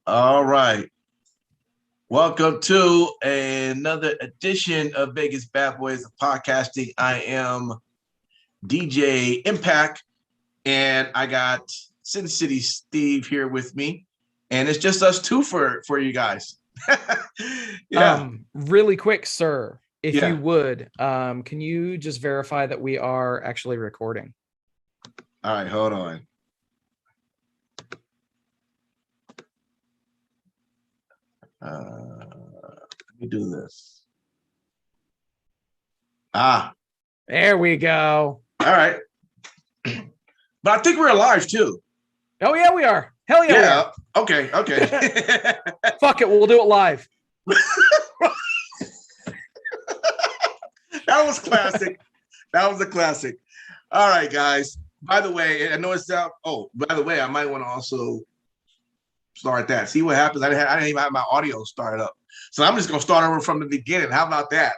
All right. Welcome to another edition of Vegas Badboyz of Podcasting. I am DJ Impact, and I got Sin City Steve here with me, and it's just us two for you guys. Really quick, sir, if Yeah. you would, can you just verify that we are actually recording? All right, hold on. Let me do this. There we go. All right. But I think we're alive too. Oh yeah, we are. Hell yeah. Yeah. Okay. Fuck it, we'll do it live. That was classic. That was a classic. All right, guys. By the way, I know it's out. Oh, by the way, I might want to also start that. See what happens. I didn't even have my audio started up. So I'm just going to start over from the beginning. How about that?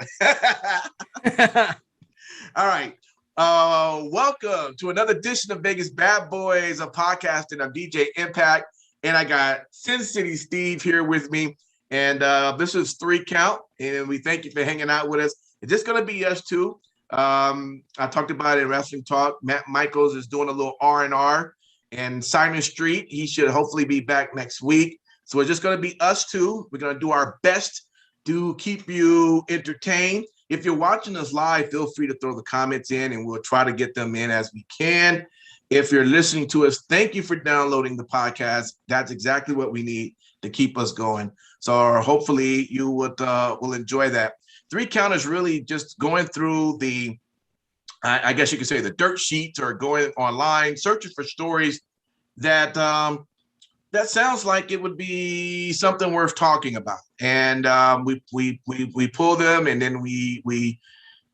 All right. Welcome to another edition of Vegas Badboyz of Podcasting. I'm DJ Impact, and I got Sin City Steve here with me. And this is 3 Count, and we thank you for hanging out with us. It's just going to be us two. I talked about it in Wrestling Talk. Matt Michaels is doing a little R&R, and Simon Street, he should hopefully be back next week. So it's just going to be us two. We're going to do our best to keep you entertained. If you're watching us live, feel free to throw the comments in, and we'll try to get them in as we can. If you're listening to us, thank you for downloading the podcast. That's exactly what we need to keep us going. So hopefully you will enjoy that. 3 Count is really just going through the, I guess you could say, the dirt sheets, or going online, searching for stories that that sounds like it would be something worth talking about. And we pull them, and then we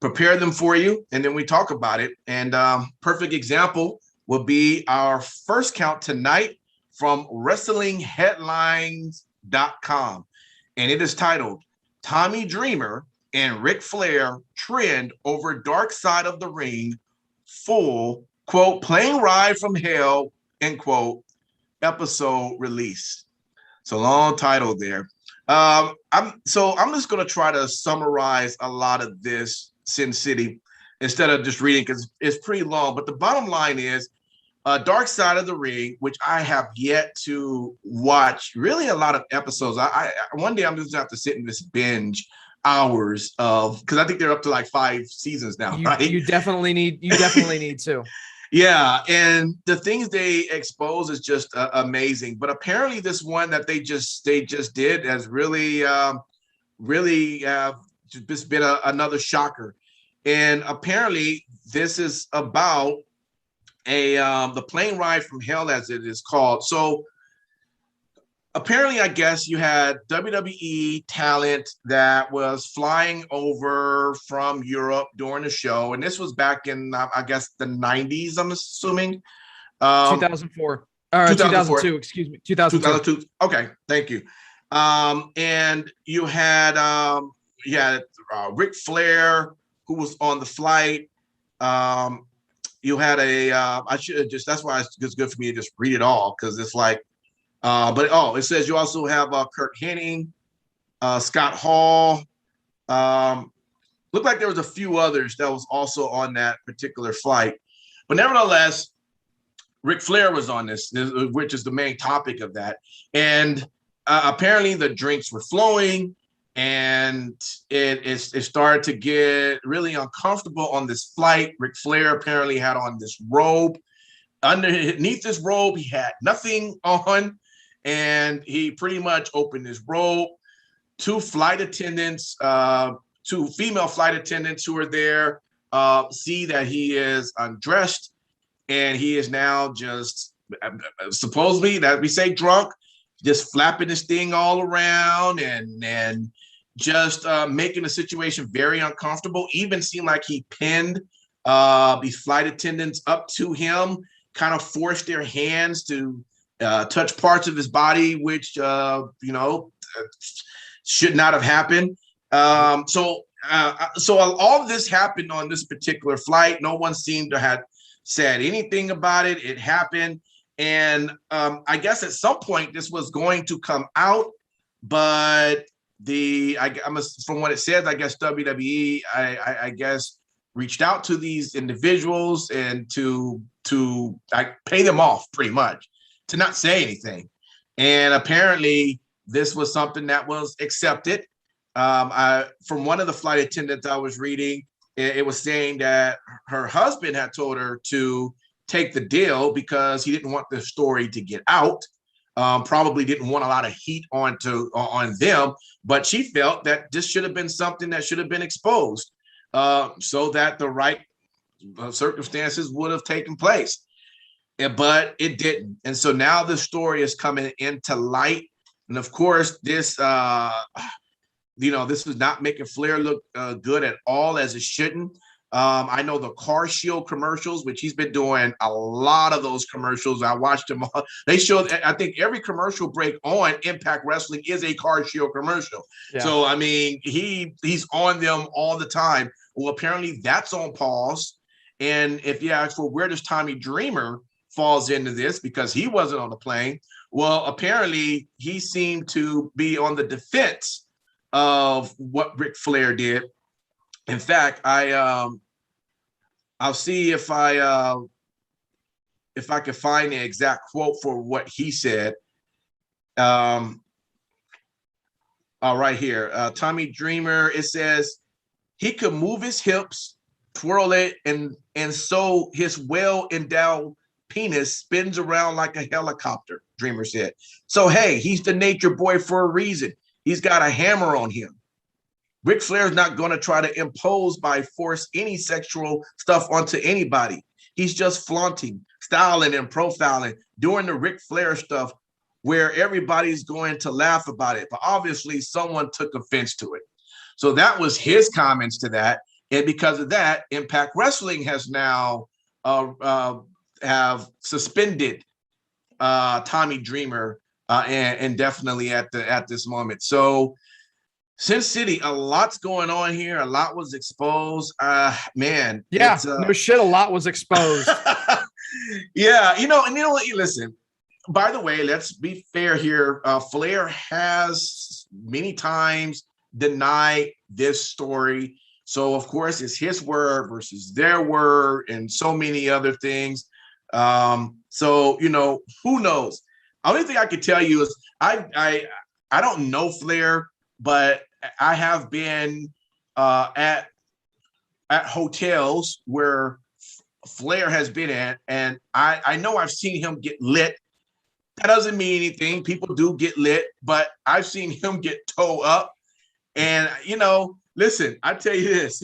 prepare them for you, and then we talk about it. And perfect example will be our first count tonight from WrestlingHeadlines.com. And it is titled, Tommy Dreamer and Ric Flair Trend Over Dark Side of the Ring, full, quote, plane ride from hell, end quote, episode release. So long title there. I'm just going to try to summarize a lot of this, Sin City, instead of just reading, because it's pretty long. But the bottom line is, Dark Side of the Ring, which I have yet to watch really a lot of episodes. I one day I'm just going to have to sit in this binge hours of, because I think they're up to like 5 seasons now, right? You definitely need to. Yeah, and the things they expose is just amazing. But apparently, this one that they just did has really just been another shocker. And apparently, this is about the plane ride from hell, as it is called. So apparently, I guess you had WWE talent that was flying over from Europe during the show. And this was back in, I guess, the 90s, I'm assuming. 2004. 2002, excuse me. 2002. Okay, thank you. And you had Ric Flair, who was on the flight. You had that's why it's good for me to just read it all, because it's like, it says you also have Kurt Hennig, Scott Hall. Looked like there was a few others that was also on that particular flight. But nevertheless, Ric Flair was on this, which is the main topic of that. And apparently the drinks were flowing, and it started to get really uncomfortable on this flight. Ric Flair apparently had on this robe. Underneath this robe, he had nothing on. And he pretty much opened his robe. 2 flight attendants, 2 female flight attendants who are there, see that he is undressed, and he is now just supposedly, that we say, drunk, just flapping this thing all around and just making the situation very uncomfortable. Even seemed like he pinned these flight attendants up to him, kind of forced their hands to touch parts of his body, which should not have happened. So all of this happened on this particular flight. No one seemed to have said anything about it. It happened, And I guess at some point this was going to come out, but from what it says, I guess WWE, I guess reached out to these individuals and to pay them off pretty much to not say anything. And apparently this was something that was accepted. From one of the flight attendants I was reading, it was saying that her husband had told her to take the deal because he didn't want the story to get out. Probably didn't want a lot of heat on them, but she felt that this should have been something that should have been exposed, so that the right circumstances would have taken place. But it didn't. And so now the story is coming into light. And of course, this, this is not making Flair look good at all, as it shouldn't. I know the Car Shield commercials, which he's been doing a lot of those commercials. I watched them all. They showed, I think every commercial break on Impact Wrestling is a Car Shield commercial. Yeah. So, I mean, he's on them all the time. Well, apparently that's on pause. And if you ask for where does Tommy Dreamer falls into this, because he wasn't on the plane, well, apparently he seemed to be on the defense of what Ric Flair did. In fact, I'll see if I can find the exact quote for what he said. Right here, Tommy Dreamer. It says he could move his hips, twirl it, and so his well-endowed penis spins around like a helicopter. Dreamer said. So hey, he's the nature boy for a reason. He's got a hammer on him. Ric Flair's not going to try to impose by force any sexual stuff onto anybody. He's just flaunting, styling, and profiling, doing the Ric Flair stuff where everybody's going to laugh about it. But obviously, someone took offense to it. So that was his comments to that. And because of that, Impact Wrestling has now have suspended Tommy Dreamer and definitely at this moment. So Sin City, a lot's going on here. A lot was exposed. Man. Yeah, no shit, a lot was exposed. Yeah, and you know what? Listen, by the way, let's be fair here. Flair has many times denied this story. So, of course, it's his word versus their word and so many other things. So, who knows? Only thing I can tell you is I don't know Flair, but I have been at hotels where Flair has been at, and I know I've seen him get lit. That doesn't mean anything. People do get lit, but I've seen him get toe up. And, listen, I tell you this.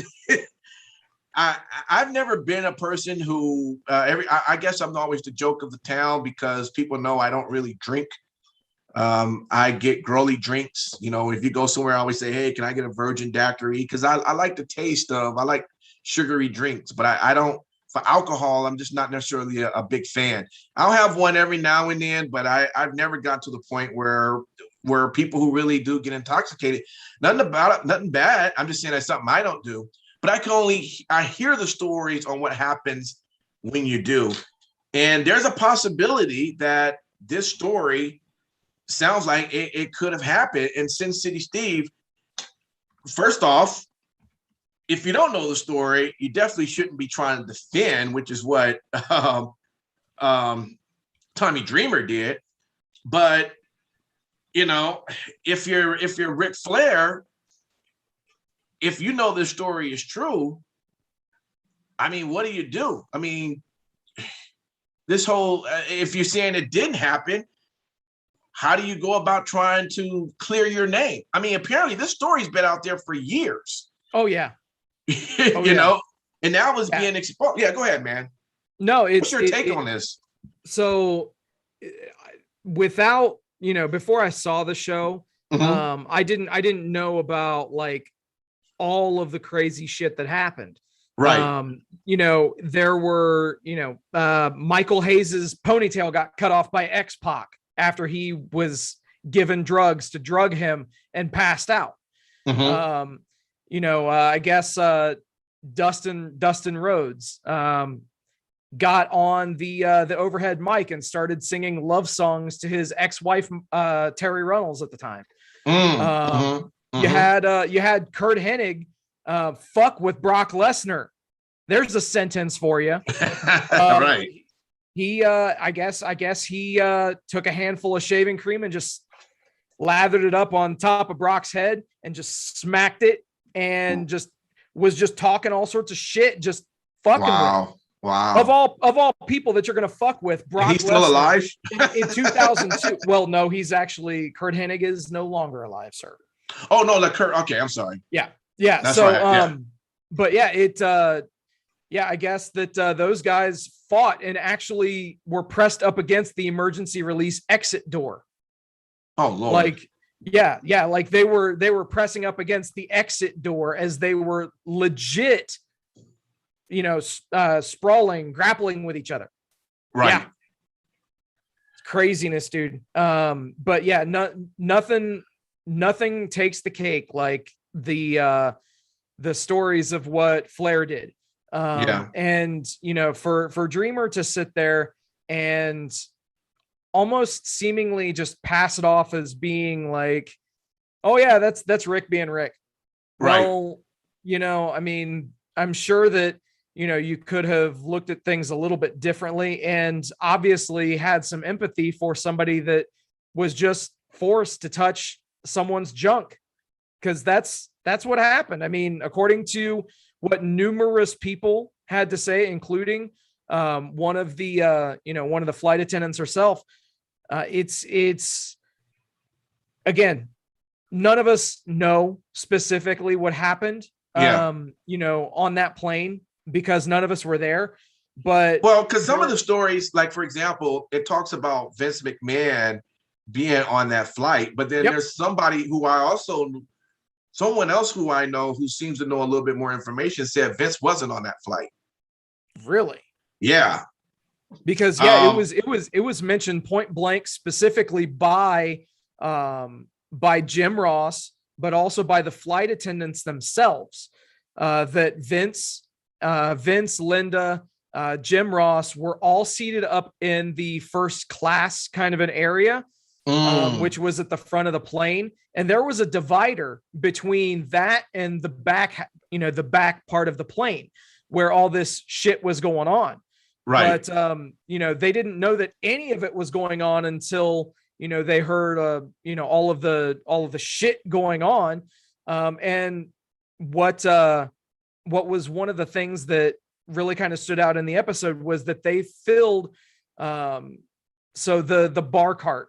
I've never been a person who I guess I'm always the joke of the town because people know I don't really drink. I get girly drinks. If you go somewhere, I always say, hey, can I get a virgin daiquiri? Because I like the taste of, I like sugary drinks, but I don't, for alcohol, I'm just not necessarily a big fan. I'll have one every now and then, but I've never got to the point where people who really do get intoxicated, nothing about it, nothing bad. I'm just saying that's something I don't do. But I hear the stories on what happens when you do. And there's a possibility that this story sounds like it could have happened. And Sin City Steve, first off, if you don't know the story, you definitely shouldn't be trying to defend, which is what Tommy Dreamer did. But, if you're Ric Flair, if you know this story is true, I mean, what do you do? I mean, this whole, if you're saying it didn't happen, how do you go about trying to clear your name? I mean, apparently this story's been out there for years. Oh, yeah. know, and now it's being exposed. Yeah, go ahead, man. No, what's your take on this? So without, before I saw the show, I didn't know about like all of the crazy shit that happened. Right. There were, Michael Hayes's ponytail got cut off by X-Pac after he was given drugs to drug him and passed out. I guess Dustin Rhodes, got on the overhead mic and started singing love songs to his ex-wife, Terry Runnels at the time. You had Kurt Hennig fuck with Brock Lesnar. There's a sentence for you. Right. He I guess he took a handful of shaving cream and just lathered it up on top of Brock's head and just smacked it and just was just talking all sorts of shit, just fucking with. Wow. Of all people that you're gonna fuck with, Brock He's still Lesnar alive? in 2002. Well, no, he's actually, Kurt Hennig is no longer alive, sir. Oh no, like Kurt. Okay, I'm sorry. Yeah. That's So right. Yeah. but yeah, I guess that those guys fought and actually were pressed up against the emergency release exit door. Oh Lord. Like, yeah, like they were pressing up against the exit door as they were legit, sprawling, grappling with each other. Right. Yeah. Craziness, dude. But yeah, nothing takes the cake like the stories of what Flair did. And for Dreamer to sit there and almost seemingly just pass it off as being like, oh yeah, that's Rick being Rick. Right. Well, I mean, I'm sure that you could have looked at things a little bit differently and obviously had some empathy for somebody that was just forced to touch someone's junk, because that's what happened. I mean, according to what numerous people had to say, including one of the flight attendants herself, it's again, none of us know specifically what happened on that plane, because none of us were there. But because some of the stories, like for example, it talks about Vince McMahon being on that flight, but then there's somebody who someone else who I know who seems to know a little bit more information said Vince wasn't on that flight. Really? Yeah. Because it was mentioned point blank specifically by Jim Ross, but also by the flight attendants themselves, that Vince, Linda, Jim Ross were all seated up in the first class kind of an area, which was at the front of the plane. And there was a divider between that and the back, the back part of the plane where all this shit was going on. Right. But, they didn't know that any of it was going on until, they heard, all of the shit going on. And what was one of the things that really kind of stood out in the episode was that they filled, so the bar cart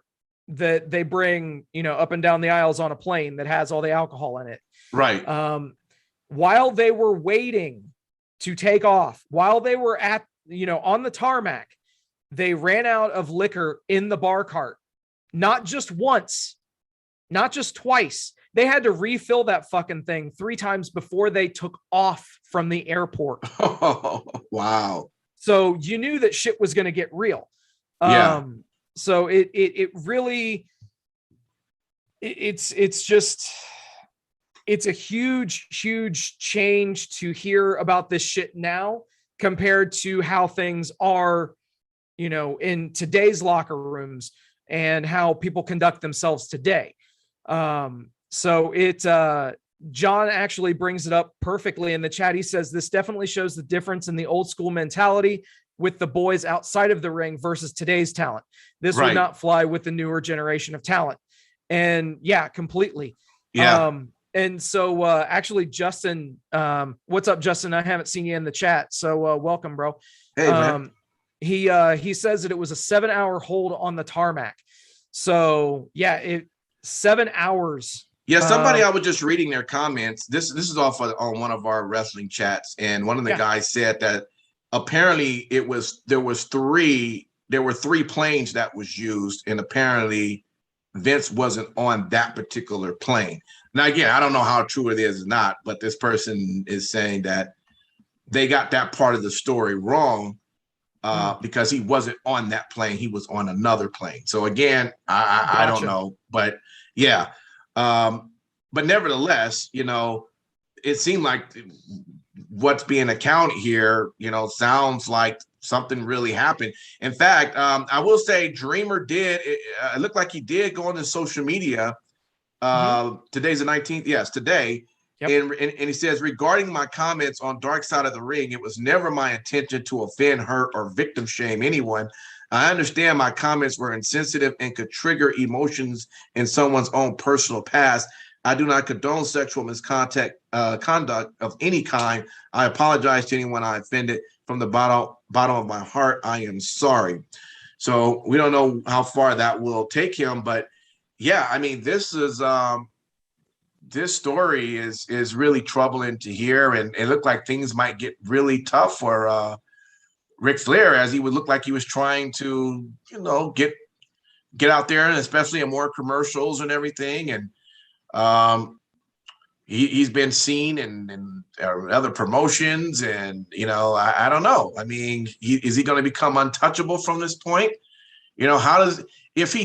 that they bring, up and down the aisles on a plane that has all the alcohol in it. Right. While they were waiting to take off, while they were at, on the tarmac, they ran out of liquor in the bar cart. Not just once, not just twice. They had to refill that fucking thing 3 times before they took off from the airport. Oh, wow. So you knew that shit was going to get real. Yeah. So it really, it's just, it's a huge change to hear about this shit now compared to how things are, in today's locker rooms and how people conduct themselves today. So John actually brings it up perfectly in the chat. He says, this definitely shows the difference in the old school mentality with the boys outside of the ring versus today's talent. This would not fly with the newer generation of talent. And yeah, completely. Yeah. And so actually, Justin, what's up, Justin? I haven't seen you in the chat. So welcome, bro. Hey, man. He says that it was a 7-hour hold on the tarmac. So yeah, 7 hours. Yeah, somebody I was just reading their comments. This is off on one of our wrestling chats, and one of the guys said that apparently there were 3 planes that was used, and apparently Vince wasn't on that particular plane. Now again, I don't know how true it is or not, but this person is saying that they got that part of the story wrong, because he wasn't on that plane, he was on another plane. So again, I don't know, but yeah. But nevertheless, it seemed like what's being accounted here, sounds like something really happened. In fact, I will say Dreamer did, it looked like he did go on to social media. Today's the 19th. Yes, today. Yep. And he says, regarding my comments on Dark Side of the Ring, it was never my intention to offend, hurt, or victim shame anyone. I understand my comments were insensitive and could trigger emotions in someone's own personal past. I do not condone sexual misconduct conduct of any kind. I apologize to anyone I offended. From the bottom of my heart, I am sorry. So we don't know how far that will take him, but yeah, I mean, this story is really troubling to hear, and it looked like things might get really tough for Ric Flair, as he would look like he was trying to, get out there, and especially in more commercials and everything. And he's been seen in other promotions, and I don't know. I mean, is he going to become untouchable from this point? How does if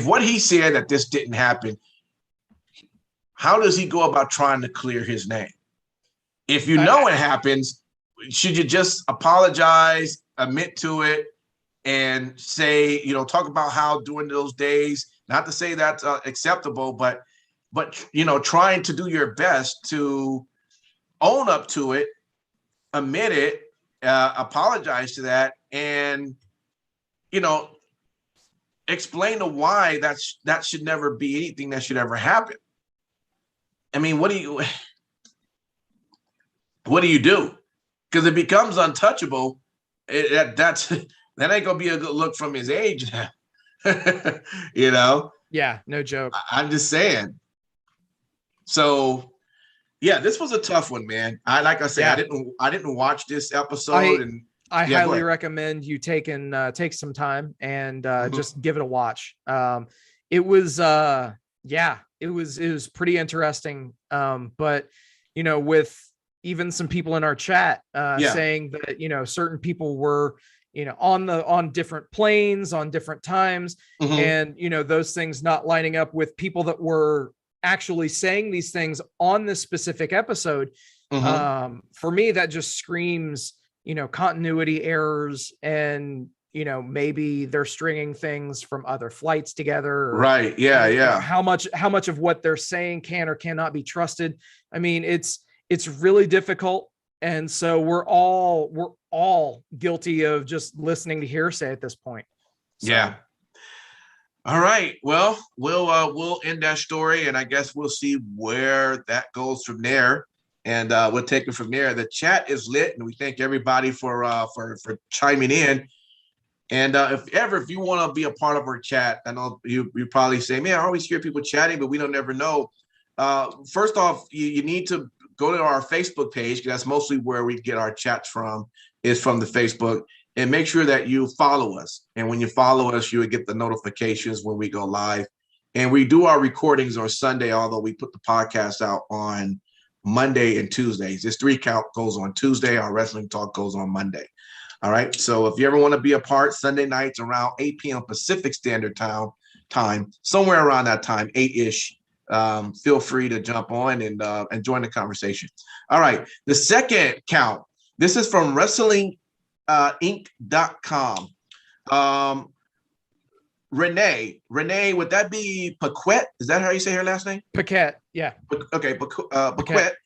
what he said that this didn't happen, how does he go about trying to clear his name? If you know it happens, should you just apologize, admit to it, and say, talk about how during those days, not to say that's acceptable, but trying to do your best to own up to it, admit it, apologize to that, and explain to why that should never be anything that should ever happen. I mean, what do you do? Because it becomes untouchable. That ain't gonna be a good look from his age. Yeah, no joke. I'm just saying. So yeah, this was a tough one, man. Like I said, I didn't watch this episode, I highly recommend you take some time and just give it a watch. It was pretty interesting. But with even some people in our chat saying that certain people were on different planes on different times, and those things not lining up with people that were actually saying these things on this specific episode. For me, that just screams continuity errors, and maybe they're stringing things from other flights together, right? Yeah. How much of what they're saying can or cannot be trusted. I mean, it's really difficult, and so we're all guilty of just listening to hearsay at this point. So. Yeah. All right. Well, we'll end that story, and I guess we'll see where that goes from there. And we'll take it from there. The chat is lit, and we thank everybody for chiming in. And if you want to be a part of our chat, I know you probably say, man, I always hear people chatting, but we don't never know. First off, you need to go to our Facebook page, because that's mostly where we get our chats from, is from the Facebook. And make sure that you follow us. And when you follow us, you will get the notifications when we go live. And we do our recordings on Sunday, although we put the podcast out on Monday and Tuesdays. This 3 Count goes on Tuesday. Our Wrestling Talk goes on Monday. All right. So if you ever want to be a part, Sunday nights around 8 p.m. Pacific Standard Time, somewhere around that time, 8-ish, feel free to jump on and join the conversation. All right. The second count, this is from WrestlingInc.com. Renee, would that be Paquette? Is that how you say her last name? Paquette, yeah. Okay, Paquette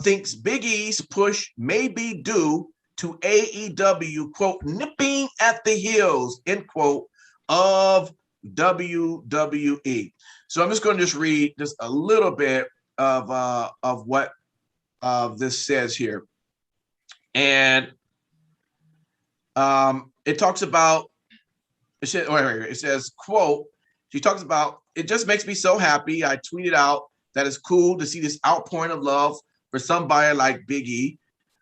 thinks Big E's push may be due to AEW, quote, nipping at the heels, end quote, of WWE. So I'm just going to read just a little bit of what this says here. And it talks about, it says, quote, she talks about, it just makes me so happy. I tweeted out that it's cool to see this outpouring of love for somebody like Big E.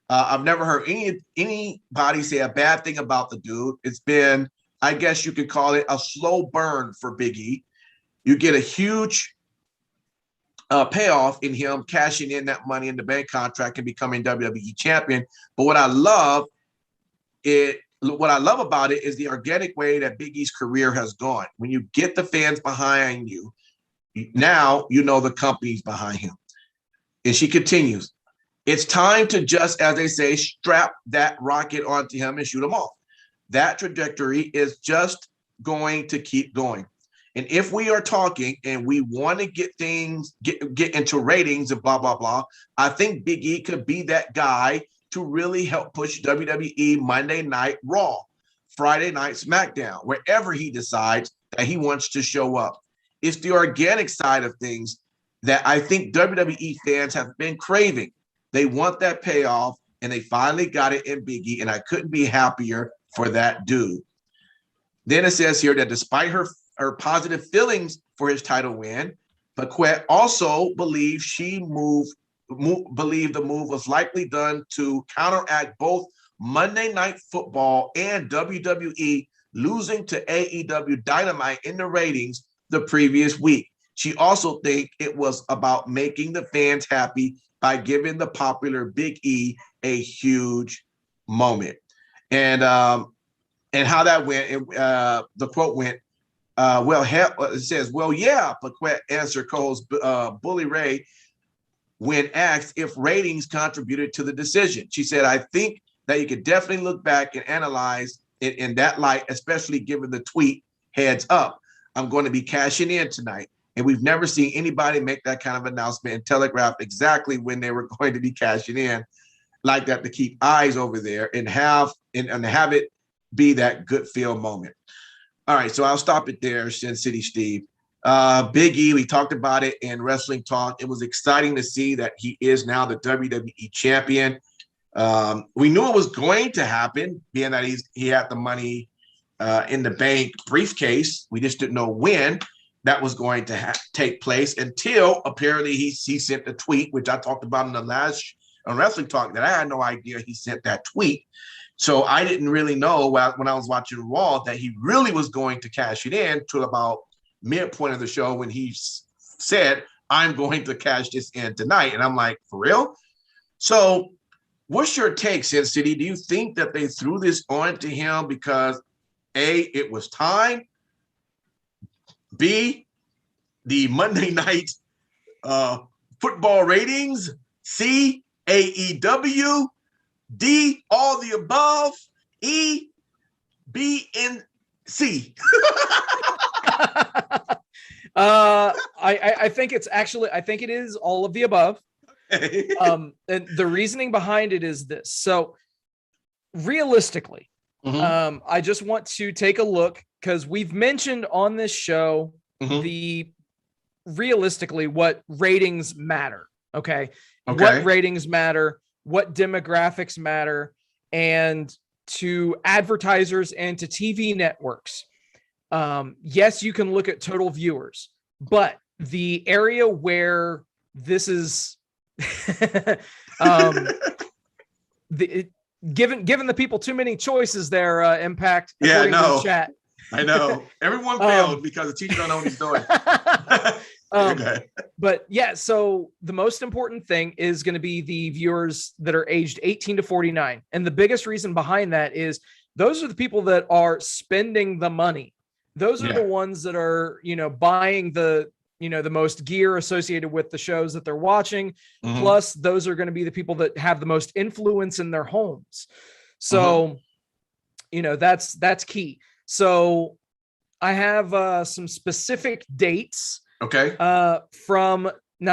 I've never heard anybody say a bad thing about the dude. It's been, I guess you could call it a slow burn for Big E. You get a huge payoff in him cashing in that Money in the Bank contract and becoming WWE champion. But what I love about it is the organic way that Big E's career has gone. When you get the fans behind you, now you know the company's behind him. And she continues, it's time to just, as they say, strap that rocket onto him and shoot him off. That trajectory is just going to keep going. And if we are talking and we want to get things, get into ratings and blah, blah, blah, I think Big E could be that guy to really help push WWE Monday Night Raw, Friday Night SmackDown, wherever he decides that he wants to show up. It's the organic side of things that I think WWE fans have been craving. They want that payoff, and they finally got it in Big E, and I couldn't be happier for that dude. Then it says here that despite her positive feelings for his title win, Paquette also believes believed the move was likely done to counteract both Monday Night Football and WWE losing to AEW Dynamite in the ratings the previous week. She also thinks it was about making the fans happy by giving the popular Big E a huge moment. And how that went, the quote went, it says, well, yeah, Paquette answered co-host Bully Ray when asked if ratings contributed to the decision. She said, I think that you could definitely look back and analyze it in that light, especially given the tweet, heads up, I'm going to be cashing in tonight. And we've never seen anybody make that kind of announcement and telegraph exactly when they were going to be cashing in like that, to keep eyes over there and have it be that good feel moment. All right, so I'll stop it there, Sin City Steve. Big E, we talked about it in Wrestling Talk. It was exciting to see that he is now the WWE champion. We knew it was going to happen, being that he had the money in the bank briefcase. We just didn't know when that was going to take place until apparently he sent a tweet, which I talked about in the last on Wrestling Talk, that I had no idea he sent that tweet. So I didn't really know when I was watching Raw that he really was going to cash it in till about midpoint of the show when he said, I'm going to cash this in tonight. And I'm like, for real? So what's your take, Sin City? Do you think that they threw this on to him because A, it was time, B, the Monday night football ratings, C, AEW, D, all the above, E, B, and C? I think it is all of the above. And the reasoning behind it is this. So realistically, I just want to take a look, because we've mentioned on this show realistically what ratings matter. Okay. What ratings matter, what demographics matter, and to advertisers and to TV networks. Yes, you can look at total viewers, but the area where this is given the people too many choices there, Impact. Yeah, no. Chat. I know. Everyone failed because the teacher don't know what he's doing. Okay. But yeah, so the most important thing is going to be the viewers that are aged 18 to 49. And the biggest reason behind that is those are the people that are spending the money. Those are the ones that are, buying the most gear associated with the shows that they're watching. Plus, those are going to be the people that have the most influence in their homes. So, that's key. So I have some specific dates. Okay. Now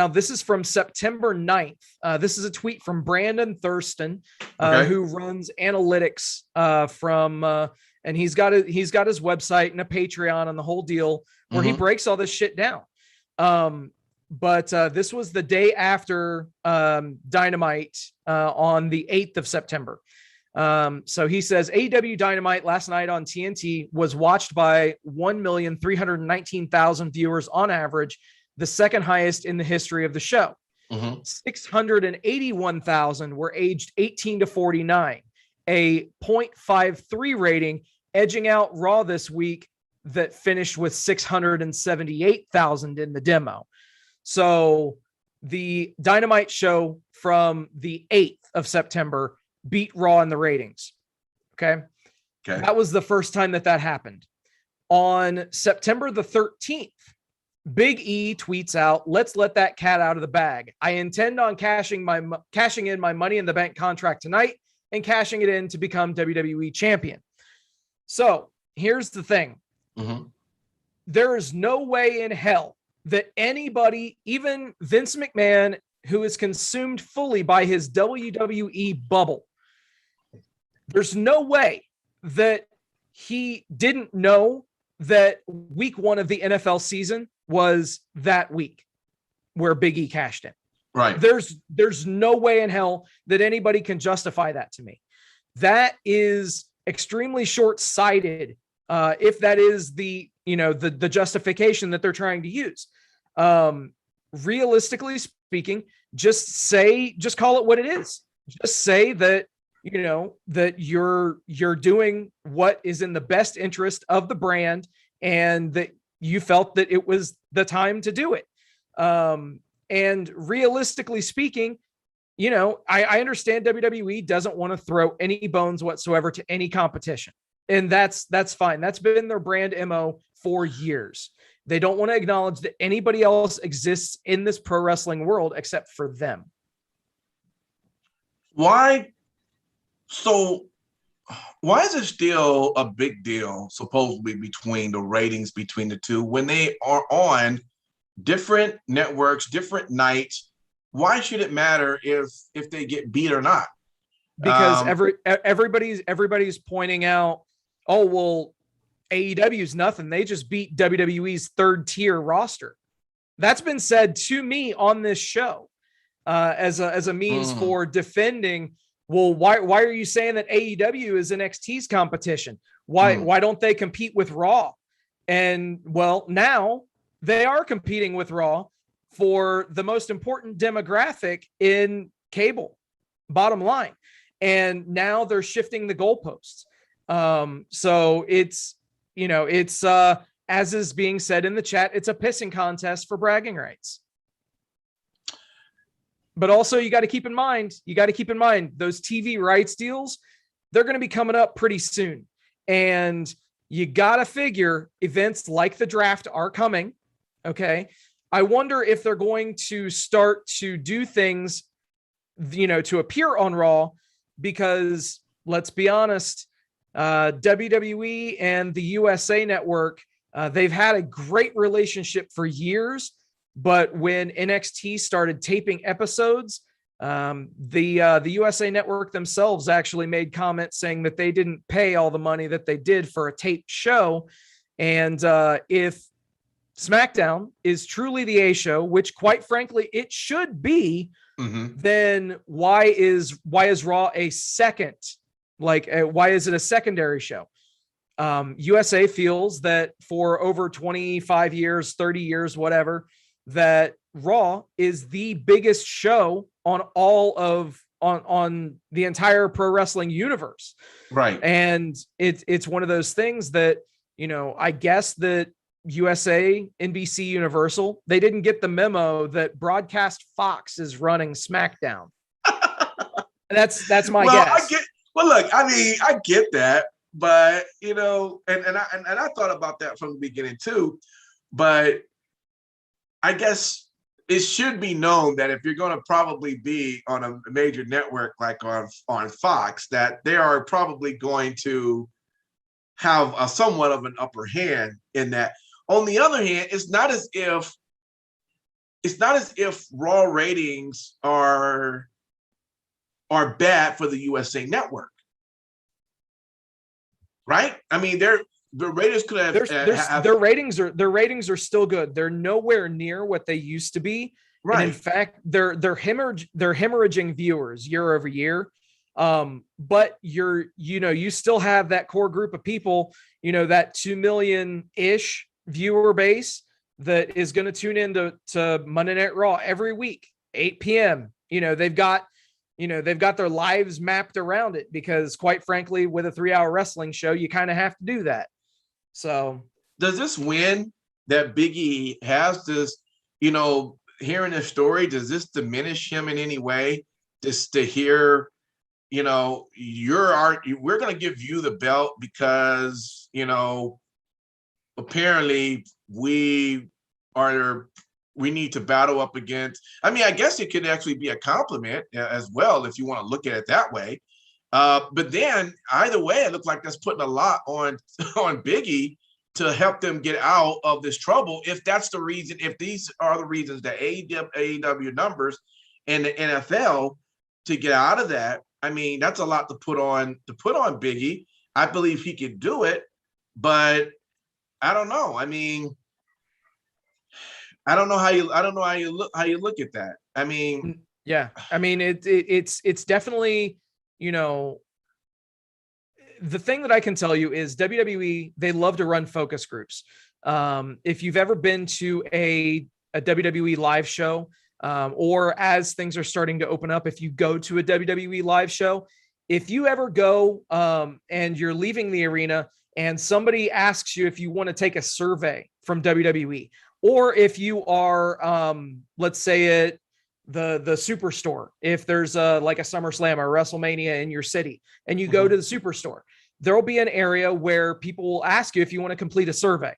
this is from September 9th. This is a tweet from Brandon Thurston, who runs analytics and he's got his website and a Patreon and the whole deal where he breaks all this shit down. But this was the day after Dynamite on the 8th of September. So he says AEW Dynamite last night on TNT was watched by 1,319,000 viewers on average, the second highest in the history of the show. 681,000 were aged 18 to 49, a 0.53 rating, edging out Raw this week that finished with 678,000 in the demo. So the Dynamite show from the 8th of September beat Raw in the ratings. Okay. That was the first time that happened. On September the 13th, Big E tweets out, "Let's let that cat out of the bag. I intend on cashing in my Money in the Bank contract tonight and cashing it in to become WWE champion." So here's the thing. Mhm. There is no way in hell that anybody, even Vince McMahon, who is consumed fully by his WWE bubble, there's no way that he didn't know that week 1 of the NFL season was that week where Big E cashed in. Right. There's no way in hell that anybody can justify that to me. That is extremely short-sighted, if that is the justification that they're trying to use. Realistically speaking, just call it what it is. Just say that that you're doing what is in the best interest of the brand, and that you felt that it was the time to do it. And realistically speaking, I understand WWE doesn't want to throw any bones whatsoever to any competition. And that's fine. That's been their brand MO for years. They don't want to acknowledge that anybody else exists in this pro wrestling world except for them. Why? So why is it still a big deal, supposedly, between the ratings between the two when they are on different networks, different nights? Why should it matter if they get beat or not? Because everybody's pointing out, oh, well, AEW's nothing. They just beat WWE's 3rd tier roster. That's been said to me on this show as a means for defending. Well, why are you saying that AEW is NXT's competition? Why don't they compete with Raw? And well, now they are competing with Raw for the most important demographic in cable, bottom line. And now they're shifting the goalposts. So it's as is being said in the chat, it's a pissing contest for bragging rights. But also you got to keep in mind those TV rights deals, they're going to be coming up pretty soon. And you got to figure events like the draft are coming. Okay. I wonder if they're going to start to do things, to appear on Raw, because let's be honest, WWE and the USA Network, they've had a great relationship for years. But when NXT started taping episodes, the USA Network themselves actually made comments saying that they didn't pay all the money that they did for a taped show. And if SmackDown is truly the A show, which quite frankly it should be, then why is Raw a second? Why is it a secondary show? USA feels that for over 25 years, 30 years, whatever, that Raw is the biggest show on on the entire pro wrestling universe. Right. And it's one of those things that, I guess that USA, NBC Universal, they didn't get the memo that Broadcast Fox is running SmackDown. That's my guess. Look, I mean, I get that, but and I thought about that from the beginning too, but I guess it should be known that if you're going to probably be on a major network like on Fox, that they are probably going to have a somewhat of an upper hand in that. On the other hand, it's not as if Raw ratings are bad for the USA Network, right? I mean, the ratings could have their ratings are still good. They're nowhere near what they used to be. Right. And in fact, they're hemorrhaging viewers year over year. But you still have that core group of people, that 2 million-ish viewer base that is going to tune into Monday Night Raw every week, 8 p.m. They've got their lives mapped around it, because quite frankly, with a 3-hour wrestling show, you kind of have to do that. So does this win that Big E has this, hearing this story, does this diminish him in any way? Just to hear, we're going to give you the belt because, apparently we are we need to battle up against. I mean, I guess it could actually be a compliment as well if you want to look at it that way. But then either way, it looks like that's putting a lot on on Biggie to help them get out of this trouble. If that's the reason, if these are the reasons that AEW numbers and the NFL to get out of that, I mean, that's a lot to put on Biggie. I believe he could do it, but I don't know. I mean, I don't know how you look at that. I mean, yeah, I mean, it's definitely, you know, the thing that I can tell you is WWE, they love to run focus groups. If you've ever been to a WWE live show, or as things are starting to open up, if you go to a WWE live show, if you ever go and you're leaving the arena and somebody asks you if you want to take a survey from WWE, or if you are, let's say at the Superstore, if there's like a SummerSlam or WrestleMania in your city and you go to the Superstore, there'll be an area where people will ask you if you want to complete a survey.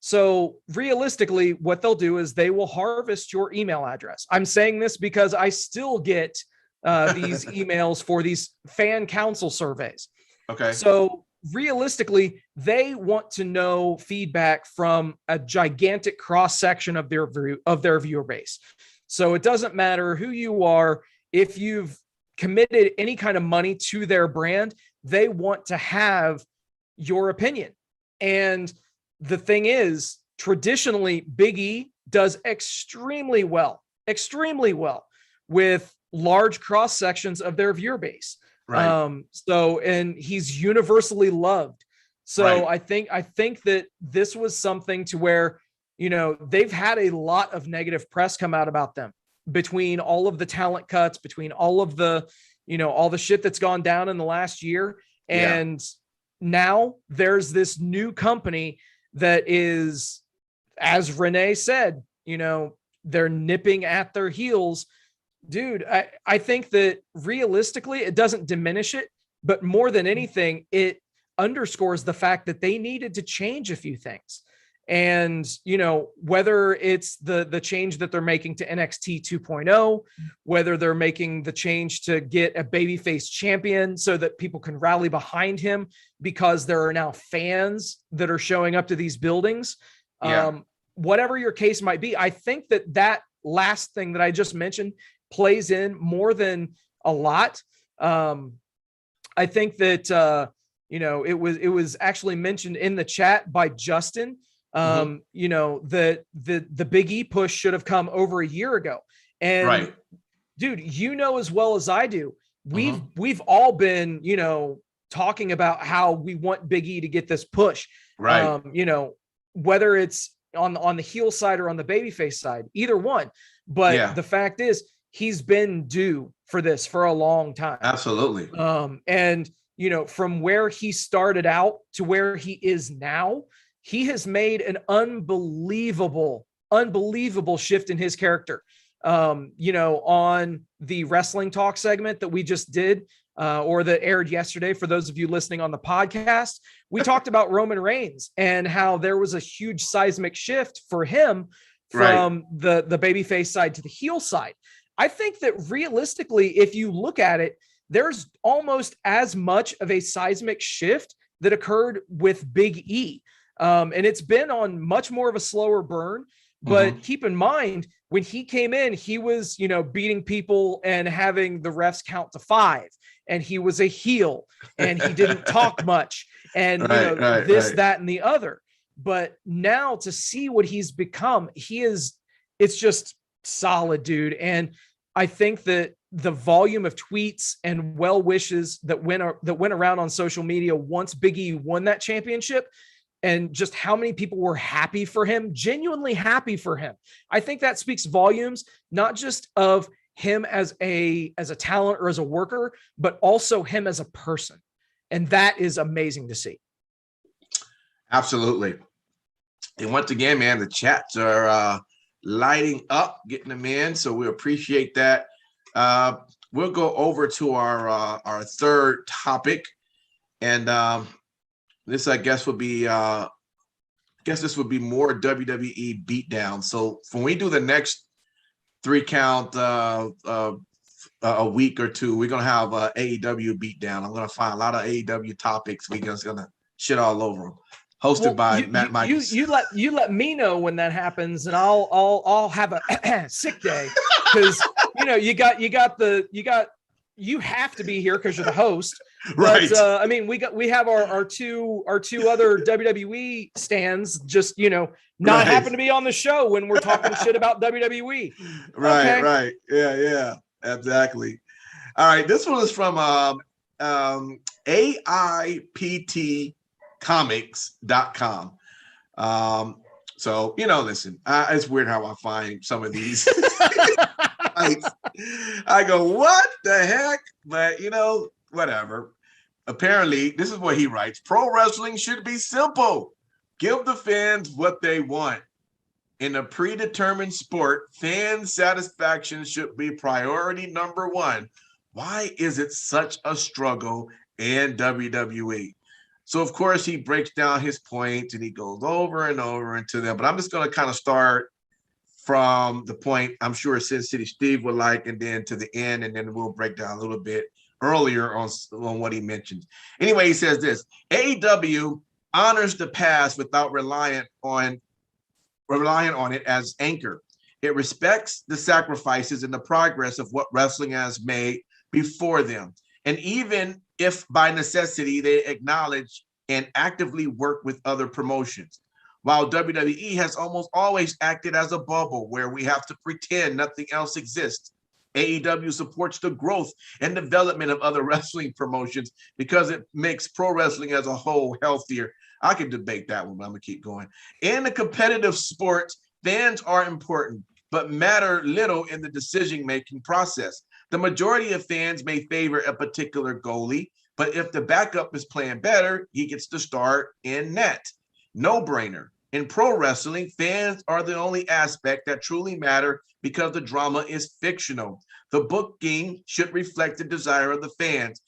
So realistically, what they'll do is they will harvest your email address. I'm saying this because I still get these emails for these fan council surveys. Okay. So realistically, they want to know feedback from a gigantic cross section of their viewer base. So it doesn't matter who you are. If you've committed any kind of money to their brand, they want to have your opinion. And the thing is, traditionally, Big E does extremely well with large cross sections of their viewer base. Right. So, and he's universally loved. So right. I think that this was something to where, you know, they've had a lot of negative press come out about them between all of the talent cuts, between all of the, you know, all the shit that's gone down in the last year. And now there's this new company that is, as Renee said, you know, they're nipping at their heels. Dude, I think that realistically, it doesn't diminish it, but more than anything, it underscores the fact that they needed to change a few things. And, you know, whether it's the change that they're making to NXT 2.0, whether they're making the change to get a babyface champion so that people can rally behind him because there are now fans that are showing up to these buildings. Whatever your case might be, I think that last thing that I just mentioned plays in more than a lot. I think that, you know, it was actually mentioned in the chat by Justin. You know, the Big E push should have come over a year ago. And dude, you know, as well as I do, we've all been, you know, talking about how we want Big E to get this push, you know, whether it's on the heel side or on the babyface side, either one. But the fact is, he's been due for this for a long time. Absolutely. And, you know, from where he started out to where he is now, he has made an unbelievable shift in his character. You know, on the Wrestling Talk segment that we just did, or that aired yesterday, for those of you listening on the podcast, we talked about Roman Reigns and how there was a huge seismic shift for him from the babyface side to the heel side. I think that realistically, if you look at it, there's almost as much of a seismic shift that occurred with Big E. And it's been on much more of a slower burn, but keep in mind, when he came in, he was, you know, beating people and having the refs count to 5, and he was a heel and he didn't talk much and, that, and the other. But now to see what he's become, it's just solid, dude. And I think that the volume of tweets and well wishes that went around on social media once Big E won that championship, and just how many people were happy for him, genuinely happy for him. I think that speaks volumes, not just of him as a talent or as a worker, but also him as a person. And that is amazing to see. Absolutely. And once again, man, the chats are lighting up, getting them in. So we appreciate that. We'll go over to our third topic. And this, I guess, will be guess this would be more WWE beatdown. So when we do the next 3 count a week or two, we're gonna have a AEW beatdown. I'm gonna find a lot of AEW topics. We're just gonna shit all over them. Hosted by Matt Michaels. You let me know when that happens, and I'll have a sick day, because you have to be here because you're the host. Right. But I mean, we have our two other WWE stands just not happen to be on the show when we're talking shit about WWE. Right, okay. Right. Yeah, exactly. All right, this one is from AIPTcomics.com. So listen, it's weird how I find some of these. I go, what the heck? But whatever. Apparently, this is what he writes. Pro wrestling should be simple. Give the fans what they want. In a predetermined sport, fan satisfaction should be priority number one. Why is it such a struggle in WWE? So, of course, he breaks down his points and he goes over and over into them. But I'm just going to kind of start from the point I'm sure Sin City Steve would like, and then to the end, and then we'll break down a little bit earlier on what he mentioned. Anyway, he says this: AEW honors the past without relying on it as anchor. It respects the sacrifices and the progress of what wrestling has made before them. And even if by necessity they acknowledge and actively work with other promotions. While WWE has almost always acted as a bubble where we have to pretend nothing else exists, AEW supports the growth and development of other wrestling promotions because it makes pro wrestling as a whole healthier. I can debate that one, but I'm going to keep going. In the competitive sports, fans are important, but matter little in the decision-making process. The majority of fans may favor a particular goalie, but if the backup is playing better, he gets to start in net. No-brainer. In pro wrestling, fans are the only aspect that truly matter because the drama is fictional. The booking should reflect the desire of the fans.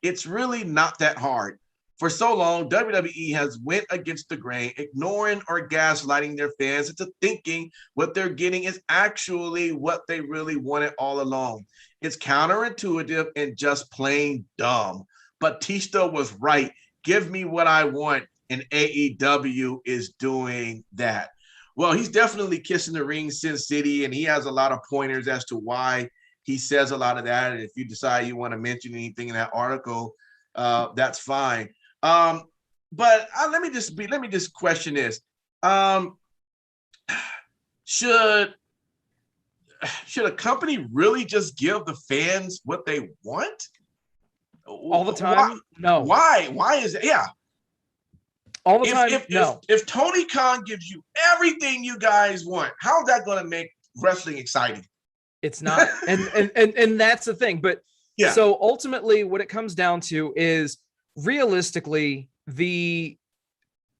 It's really not that hard. For so long, WWE has went against the grain, ignoring or gaslighting their fans into thinking what they're getting is actually what they really wanted all along. It's counterintuitive and just plain dumb. Batista was right. Give me what I want. And AEW is doing that. Well, he's definitely kissing the ring, Sin City, and he has a lot of pointers as to why he says a lot of that. And if you decide you want to mention anything in that article, that's fine. But let me just question this: should a company really just give the fans what they want all the time? No. Why is it? Yeah. All the time, no. If Tony Khan gives you everything you guys want, how's that going to make wrestling exciting? It's not. and that's the thing. But yeah. So ultimately what it comes down to is realistically the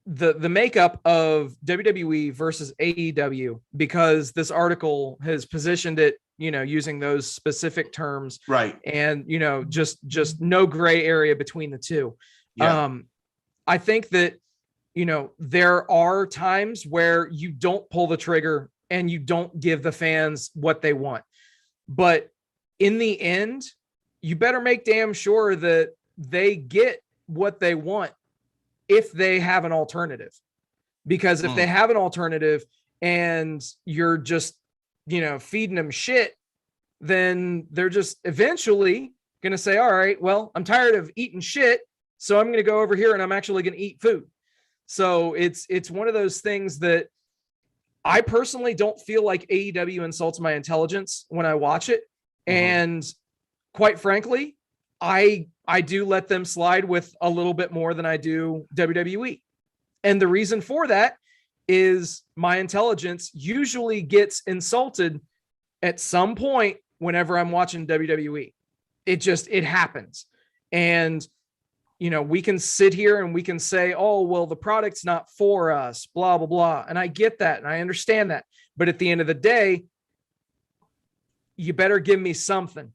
makeup of WWE versus AEW, because this article has positioned it, using those specific terms. Right. And, just no gray area between the two. Yeah. I think that, there are times where you don't pull the trigger and you don't give the fans what they want. But in the end, you better make damn sure that they get what they want if they have an alternative. Because if they have an alternative and you're just, feeding them shit, then they're just eventually going to say, all right, well, I'm tired of eating shit, so I'm going to go over here and I'm actually going to eat food. So it's one of those things that I personally don't feel like AEW insults my intelligence when I watch it. And quite frankly, I do let them slide with a little bit more than I do WWE. And the reason for that is my intelligence usually gets insulted at some point whenever I'm watching WWE. It happens. And we can sit here and we can say, oh, well, the product's not for us, blah, blah, blah. And I get that. And I understand that. But at the end of the day, you better give me something.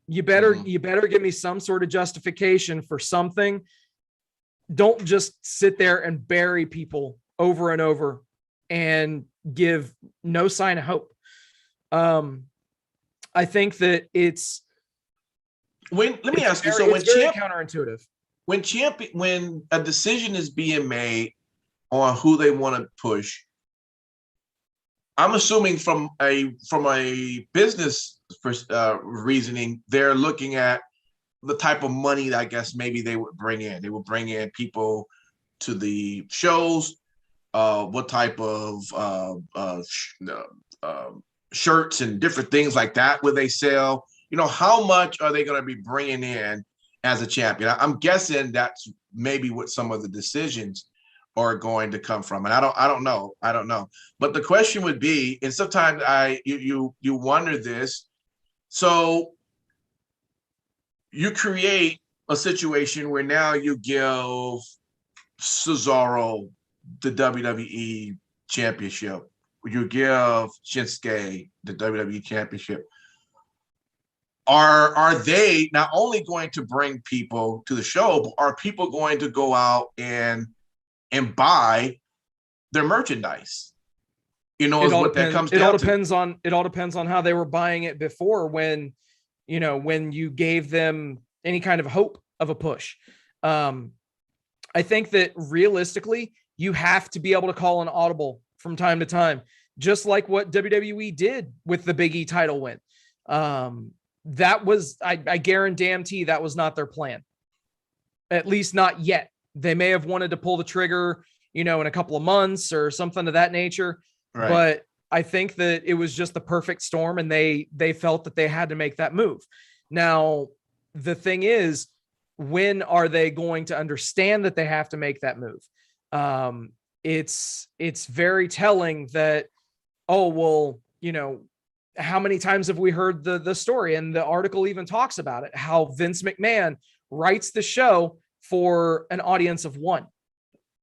You better give me some sort of justification for something. Don't just sit there and bury people over and over and give no sign of hope. I think that let me ask you. So it's very counterintuitive. When a decision is being made on who they want to push, I'm assuming from a business reasoning, they're looking at the type of money that I guess maybe they would bring in. They would bring in people to the shows. What type of shirts and different things like that would they sell? How much are they going to be bringing in as a champion? I'm guessing that's maybe what some of the decisions are going to come from. And I don't know. But the question would be, and sometimes you wonder this. So you create a situation where now you give Cesaro the WWE championship. You give Shinsuke the WWE championship. Are they not only going to bring people to the show, but are people going to go out and buy their merchandise? Is what that comes down to. It all depends on how they were buying it before, when you gave them any kind of hope of a push. I think that realistically, you have to be able to call an audible from time to time, just like what WWE did with the Big E title win. That was, I guarantee that was not their plan. At least not yet. They may have wanted to pull the trigger, in a couple of months or something of that nature. Right. But I think that it was just the perfect storm, and they felt that they had to make that move. Now, the thing is, when are they going to understand that they have to make that move? It's very telling that, oh, well, how many times have we heard the story? And the article even talks about it, how Vince McMahon writes the show for an audience of one.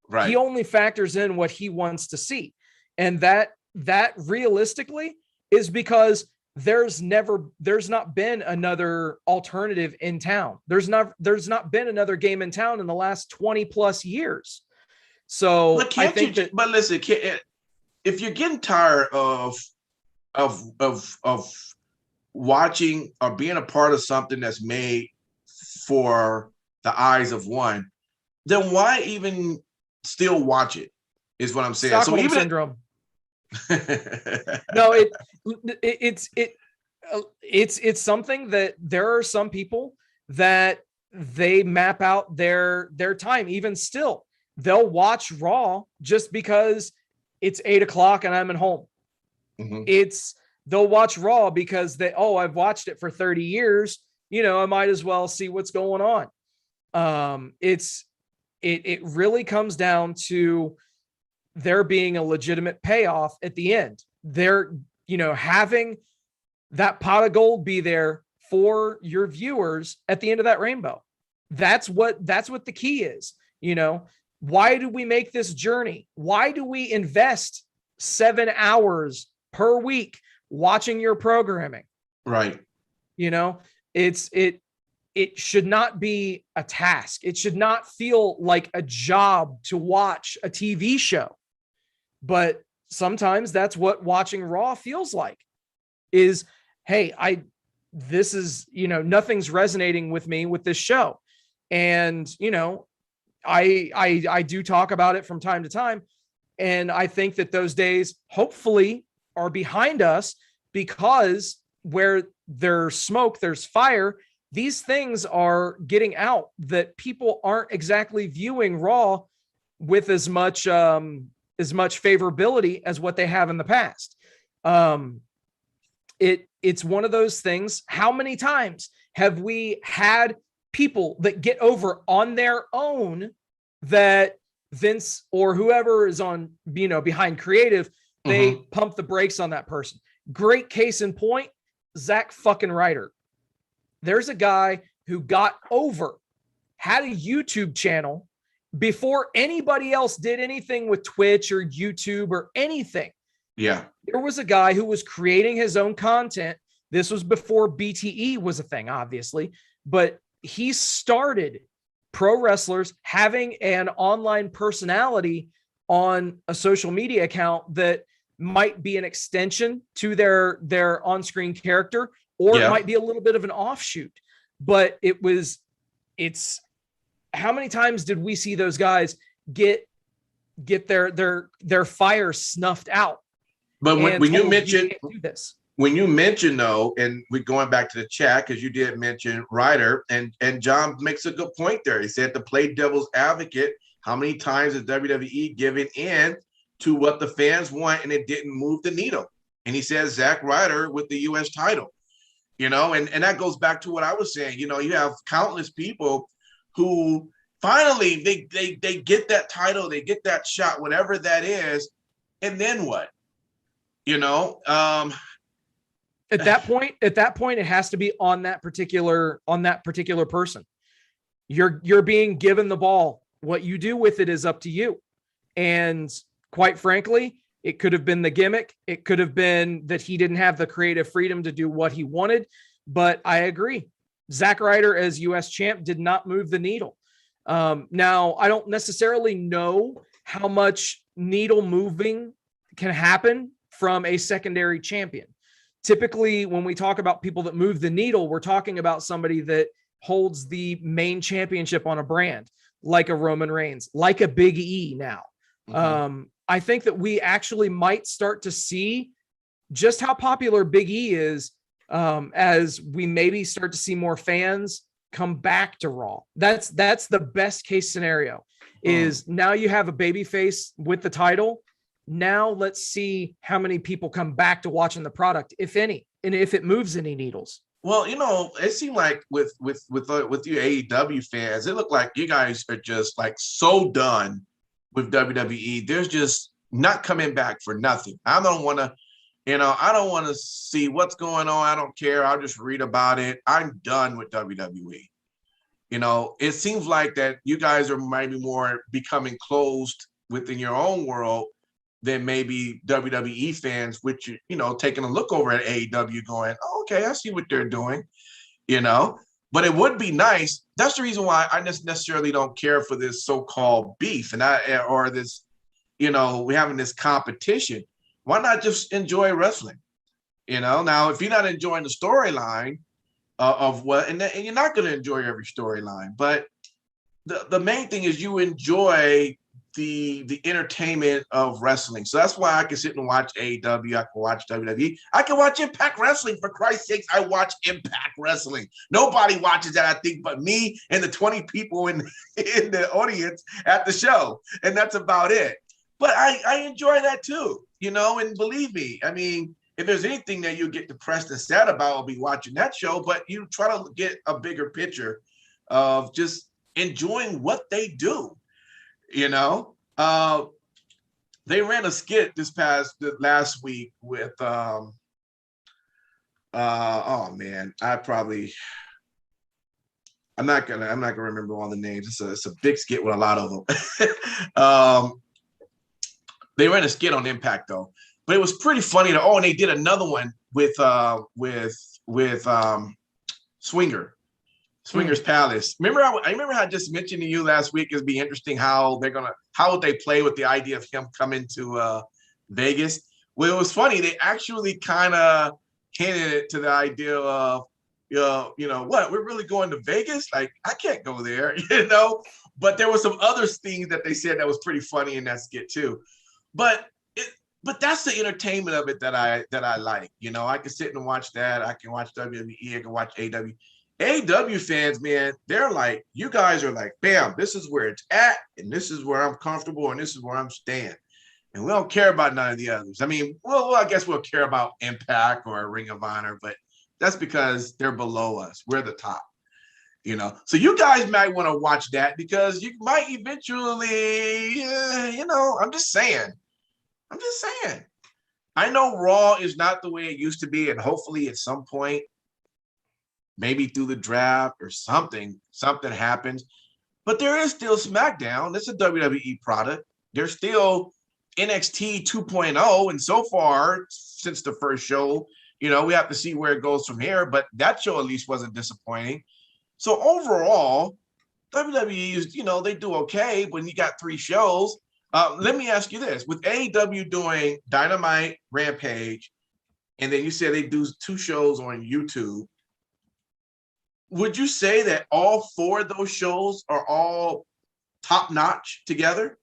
Right. He only factors in what he wants to see. And that realistically is because there's not been another alternative in town. There's not been another game in town in the last 20 plus years. So but listen, if you're getting tired of watching or being a part of something that's made for the eyes of one, then why even still watch it? Is what I'm saying. Stockholm syndrome. No, it's something that there are some people that they map out their time. Even still, they'll watch Raw just because it's 8:00 and I'm at home. Mm-hmm. They'll watch Raw because I've watched it for 30 years. I might as well see what's going on. It really comes down to there being a legitimate payoff at the end. They're, having that pot of gold be there for your viewers at the end of that rainbow. That's what the key is. Why do we make this journey? Why do we invest 7 hours per week watching your programming? Right. It should not be a task. It should not feel like a job to watch a TV show. But sometimes that's what watching Raw feels like, is, hey, this is, nothing's resonating with me with this show. And, I do talk about it from time to time. And I think that those days hopefully are behind us, because where there's smoke, there's fire. These things are getting out that people aren't exactly viewing Raw with as much favorability as what they have in the past. It's one of those things. How many times have we had people that get over on their own that Vince or whoever is on, behind creative, they pump the brakes on that person? Great case in point, Zack fucking Ryder. There's a guy who got over, had a YouTube channel before anybody else did anything with Twitch or YouTube or anything. Yeah. There was a guy who was creating his own content. This was before BTE was a thing, obviously, but he started pro wrestlers having an online personality on a social media account that might be an extension to their on-screen character, or it Yeah. might be a little bit of an offshoot. But it's how many times did we see those guys get their fire snuffed out But and when you told, you mentioned, can't do this? when you mentioned though, and we're going back to the chat because you did mention Ryder, and John makes a good point there. He said to play devil's advocate, how many times has WWE given in to what the fans want and it didn't move the needle? And he says Zack Ryder with the U.S. title, and that goes back to what I was saying. You have countless people who finally they get that title, they get that shot, whatever that is, and then what? You know, At that point, it has to be on that particular person. You're being given the ball. What you do with it is up to you. And quite frankly, it could have been the gimmick. It could have been that he didn't have the creative freedom to do what he wanted. But I agree. Zack Ryder as US champ did not move the needle. Now, I don't necessarily know how much needle moving can happen from a secondary champion. Typically, when we talk about people that move the needle, we're talking about somebody that holds the main championship on a brand, like a Roman Reigns, like a Big E now. I think that we actually might start to see just how popular Big E is as we maybe start to see more fans come back to Raw. That's the best case scenario is now you have a baby face with the title. Now let's see how many people come back to watching the product, if any, and if it moves any needles. Well, it seemed like with you AEW fans, it looked like you guys are just like so done with WWE. There's just not coming back for nothing. I don't want to see what's going on. I don't care. I'll just read about it. I'm done with WWE. It seems like that you guys are maybe more becoming closed within your own world than maybe WWE fans, which, taking a look over at AEW going, oh, okay, I see what they're doing, but it would be nice. That's the reason why I just necessarily don't care for this so-called beef or this, we're having this competition. Why not just enjoy wrestling? Now, if you're not enjoying the storyline of what, and you're not going to enjoy every storyline, but the main thing is you enjoy the entertainment of wrestling. So that's why I can sit and watch AEW. I can watch WWE. I can watch Impact Wrestling. For Christ's sakes, I watch Impact Wrestling. Nobody watches that, I think, but me and the 20 people in the audience at the show. And that's about it. But I enjoy that too, and believe me, I mean, if there's anything that you get depressed and sad about, I'll be watching that show, but you try to get a bigger picture of just enjoying what they do. They ran a skit last week with oh man, I'm not gonna remember all the names. It's a big skit with a lot of them. They ran a skit on Impact though, but it was pretty funny. And they did another one with Swingers Palace. I remember how I just mentioned to you last week it'd be interesting how would they play with the idea of him coming to Vegas. Well, it was funny. They actually kind of hinted it to the idea of, what, we're really going to Vegas? Like, I can't go there, but there were some other things that they said that was pretty funny in that skit too. But that's the entertainment of it that I like. I can sit and watch that. I can watch WWE. I can watch AEW. AEW fans, man, they're like, you guys are like, bam, this is where it's at, and this is where I'm comfortable, and this is where I'm staying. And we don't care about none of the others. I mean, well, I guess we'll care about Impact or Ring of Honor, but that's because they're below us. We're the top. So you guys might want to watch that because you might eventually, I'm just saying. I know Raw is not the way it used to be, and hopefully at some point, maybe through the draft or something happens. But there is still SmackDown. It's a WWE product. There's still NXT 2.0. And so far, since the first show, we have to see where it goes from here. But that show at least wasn't disappointing. So overall, WWE is, they do okay when you got 3 shows. Let me ask you this: with AEW doing Dynamite, Rampage, and then you said they do 2 shows on YouTube, would you say that all 4 of those shows are all top notch together?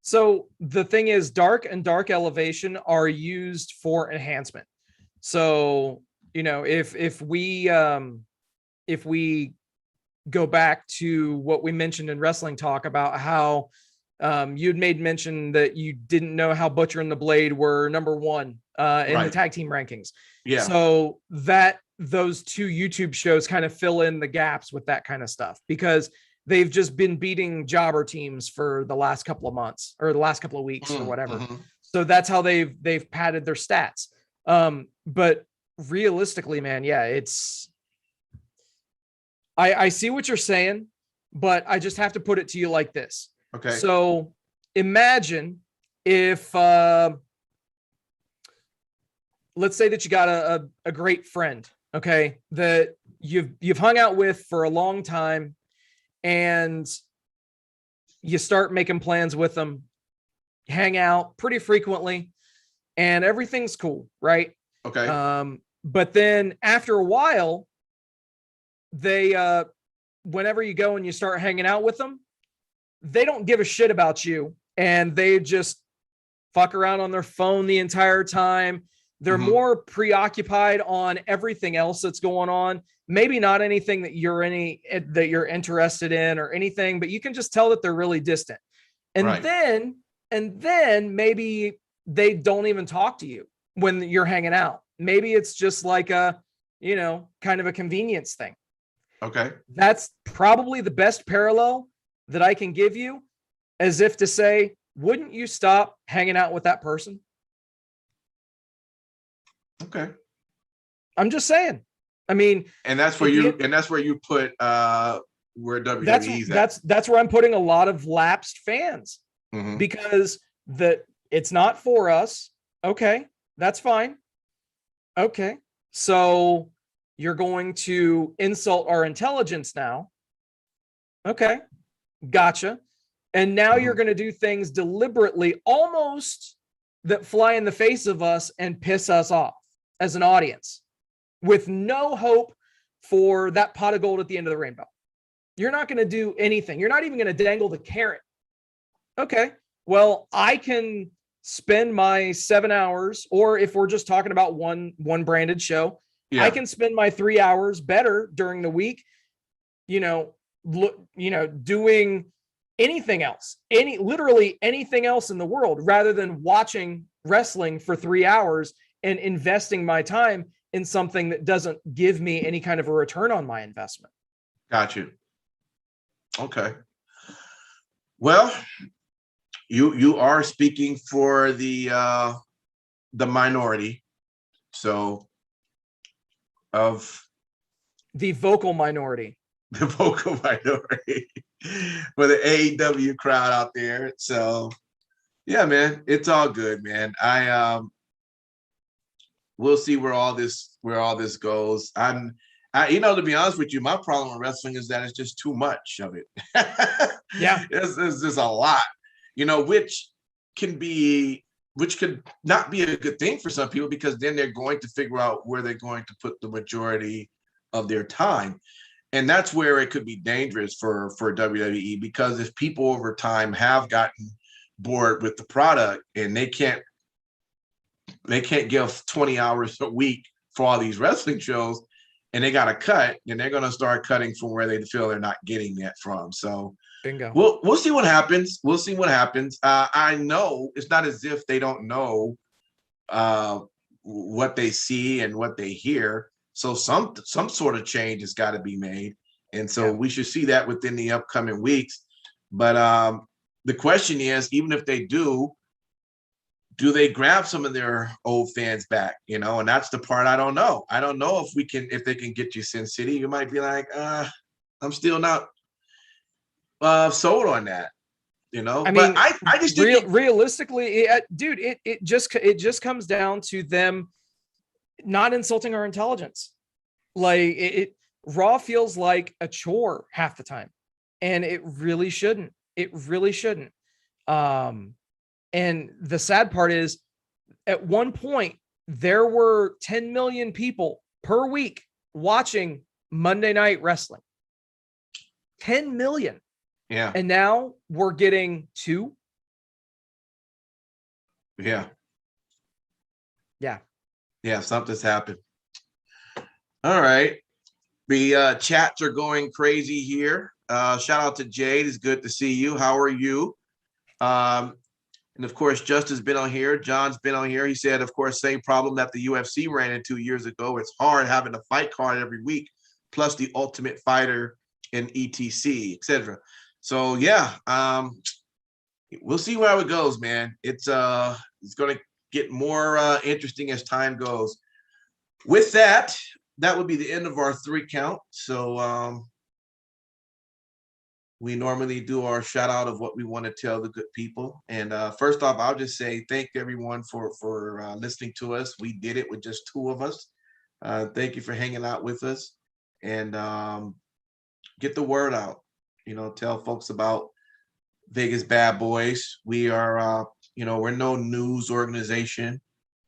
So the thing is, Dark and Dark Elevation are used for enhancement. So, you know, if we go back to what we mentioned in Wrestling Talk about how you'd made mention that you didn't know how Butcher and the Blade were number 1 in Right. the tag team rankings. Yeah. So that those 2 YouTube shows kind of fill in the gaps with that kind of stuff, because they've just been beating jobber teams for the last couple of months or the last couple of weeks or whatever. So that's how they've padded their stats. But realistically, man, yeah, it's, I see what you're saying, but I just have to put it to you like this. Okay. So imagine if, let's say that you got a great friend, okay, that you've hung out with for a long time, and you start making plans with them, hang out pretty frequently, and everything's cool, right? Okay. But then after a while, they whenever you go and you start hanging out with them, they don't give a shit about you, and they just fuck around on their phone the entire time. They're more preoccupied on everything else that's going on. Maybe not anything that you're interested in or anything, but you can just tell that they're really distant. And Right. then maybe they don't even talk to you when you're hanging out. Maybe it's just like a, you know, kind of a convenience thing. Okay. That's probably the best parallel that I can give you, as if to say, wouldn't you stop hanging out with that person? Okay. I'm just saying. I mean, And that's where you put where WWE's at. That's where I'm putting a lot of lapsed fans, because it's not for us. Okay, that's fine. Okay, so you're going to insult our intelligence now. Okay, gotcha. And now you're going to do things deliberately, almost that fly in the face of us and piss us off as an audience, with no hope for that pot of gold at the end of the rainbow. You're not going to do anything. You're not even going to dangle the carrot. Okay, well, I can spend my 7 hours, or if we're just talking about one branded show, I can spend my 3 hours better during the week, doing anything else, literally anything else in the world, rather than watching wrestling for 3 hours and investing my time in something that doesn't give me any kind of a return on my investment. Got you. Okay. Well, you are speaking for the minority, so of the vocal minority. The vocal minority for the AEW crowd out there. So yeah, man, it's all good, man. We'll see where all this goes. To be honest with you, my problem with wrestling is that it's just too much of it. Yeah. It's just a lot, which could not be a good thing for some people, because then they're going to figure out where they're going to put the majority of their time. And that's where it could be dangerous for WWE, because if people over time have gotten bored with the product and they can't give 20 hours a week for all these wrestling shows, and they got to cut, then they're going to start cutting from where they feel they're not getting that from. So bingo. We'll see what happens. We'll see what happens. I know it's not as if they don't know what they see and what they hear. So some sort of change has got to be made. And so we should see that within the upcoming weeks. But the question is, even if they do they grab some of their old fans back? And that's the part I don't know. I don't know if they can get you Sin City. You might be like, I'm still not sold on that. But I just realistically, it just comes down to them not insulting our intelligence. Like Raw feels like a chore half the time, and it really shouldn't. And the sad part is, at one point, there were 10 million people per week watching Monday Night Wrestling. 10 million. Yeah. And now we're getting 2. Yeah. Yeah. Yeah. Something's happened. All right. The chats are going crazy here. Shout out to Jade. It's good to see you. How are you? And of course, Justin's been on here. John's been on here. He said, of course, same problem that the UFC ran into years ago. It's hard having a fight card every week, plus the Ultimate Fighter and ETC, etc. So yeah, we'll see where it goes, man. It's going to get more interesting as time goes. With that, that would be the end of our 3 count. So we normally do our shout out of what we want to tell the good people. And first off, I'll just say thank everyone for listening to us. We did it with just 2 of us. Thank you for hanging out with us, and get the word out. Tell folks about Vegas Badboyz. We are, we're no news organization.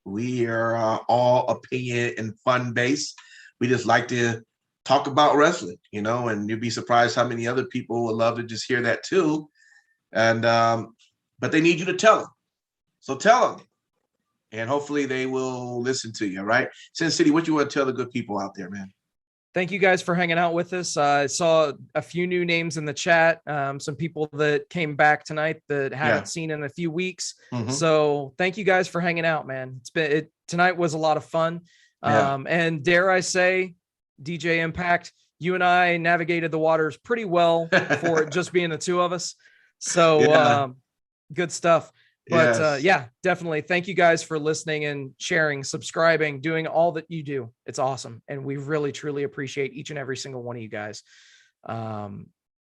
We are all opinion and fun based. We just like to talk about wrestling, and you'd be surprised how many other people would love to just hear that too. And but they need you to tell them. So tell them, and hopefully they will listen to you. Right, Sin City, what you want to tell the good people out there, man? Thank you guys for hanging out with us. I saw a few new names in the chat. Some people that came back tonight that haven't seen in a few weeks. Mm-hmm. So thank you guys for hanging out, man. Tonight was a lot of fun. And dare I say, DJ Impact, you and I navigated the waters pretty well for it just being the 2 of us. So good stuff. But yeah, definitely. Thank you guys for listening and sharing, subscribing, doing all that you do. It's awesome. And we really, truly appreciate each and every single one of you guys.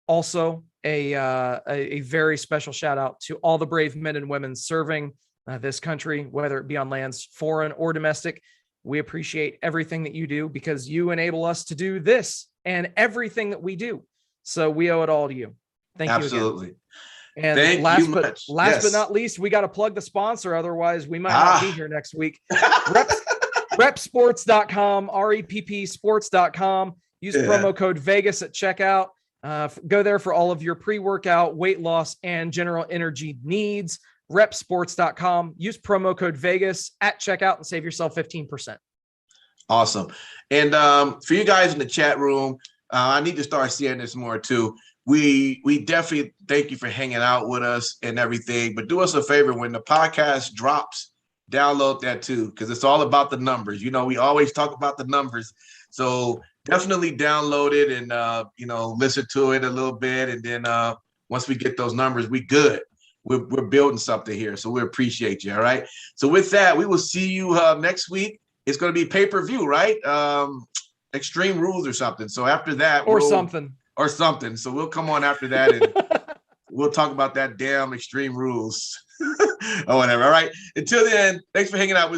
Also, a very special shout out to all the brave men and women serving this country, whether it be on lands, foreign or domestic. We appreciate everything that you do, because you enable us to do this and everything that we do. So we owe it all to you. Thank you again. Absolutely. And last but not least, we got to plug the sponsor. Otherwise, we might not be here next week. Repsports.com, REPP sports.com. Use promo code Vegas at checkout. Go there for all of your pre-workout, weight loss, and general energy needs. Repsports.com. Use promo code Vegas at checkout and save yourself 15%. Awesome. And for you guys in the chat room, I need to start seeing this more too. We definitely thank you for hanging out with us and everything, but do us a favor, when the podcast drops, download that too, because it's all about the numbers. We always talk about the numbers. So definitely download it and, listen to it a little bit. And then once we get those numbers, we good. We're building something here. So we appreciate you. All right. So with that, we will see you next week. It's going to be pay-per-view, right? Extreme Rules or something. So after that, or something. So we'll come on after that and we'll talk about that damn Extreme Rules or whatever. All right. Until then, thanks for hanging out with